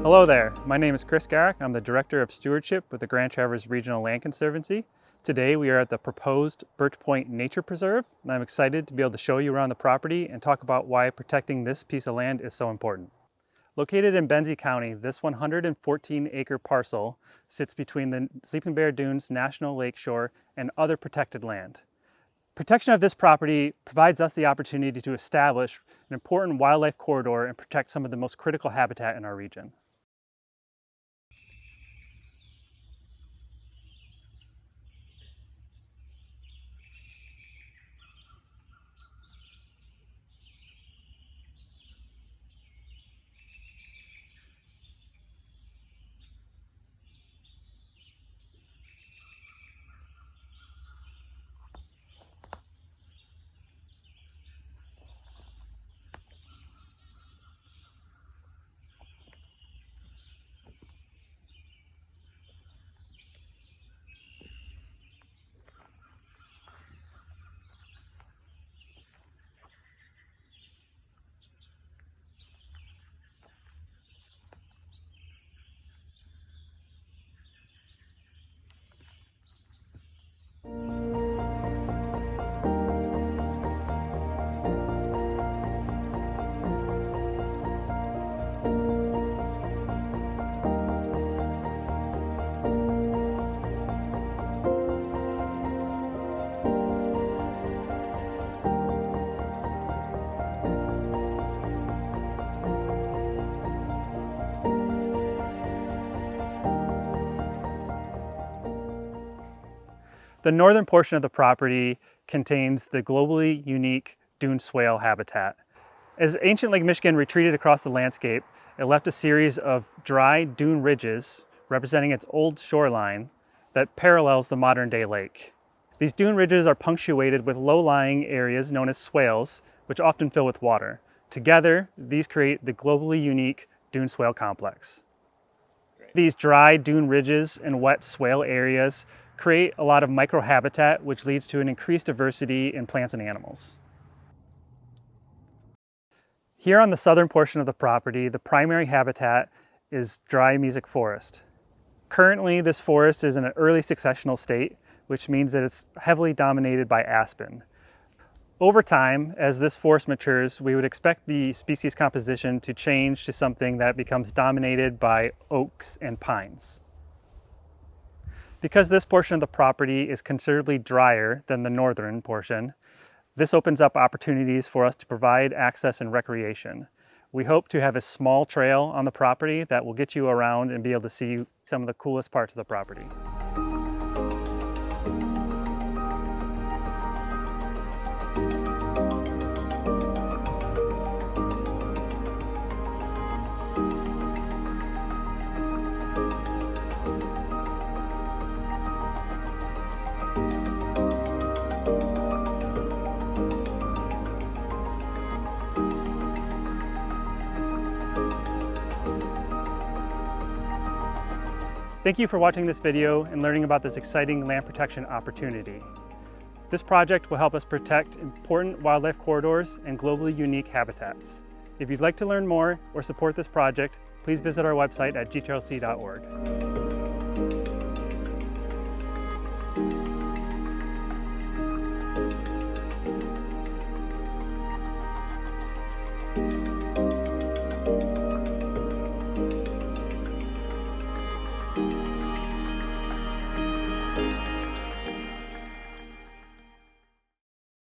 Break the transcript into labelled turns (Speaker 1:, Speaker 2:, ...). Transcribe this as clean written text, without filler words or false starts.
Speaker 1: Hello there, my name is Chris Garrick. I'm the Director of Stewardship with the Grand Traverse Regional Land Conservancy. Today we are at the proposed Birch Point Nature Preserve, and I'm excited to be able to show you around the property and talk about why protecting this piece of land is so important. Located in Benzie County, this 114-acre parcel sits between the Sleeping Bear Dunes National Lakeshore and other protected land. Protection of this property provides us the opportunity to establish an important wildlife corridor and protect some of the most critical habitat in our region. The northern portion of the property contains the globally unique dune swale habitat. As ancient Lake Michigan retreated across the landscape, it left a series of dry dune ridges representing its old shoreline that parallels the modern-day lake. These dune ridges are punctuated with low-lying areas known as swales, which often fill with water. Together, these create the globally unique dune swale complex. These dry dune ridges and wet swale areas create a lot of microhabitat, which leads to an increased diversity in plants and animals. Here on the southern portion of the property, the primary habitat is dry mesic forest. Currently, this forest is in an early successional state, which means that it's heavily dominated by aspen. Over time, as this forest matures, we would expect the species composition to change to something that becomes dominated by oaks and pines. Because this portion of the property is considerably drier than the northern portion, this opens up opportunities for us to provide access and recreation. We hope to have a small trail on the property that will get you around and be able to see some of the coolest parts of the property. Thank you for watching this video and learning about this exciting land protection opportunity. This project will help us protect important wildlife corridors and globally unique habitats. If you'd like to learn more or support this project, please visit our website at gtrlc.org.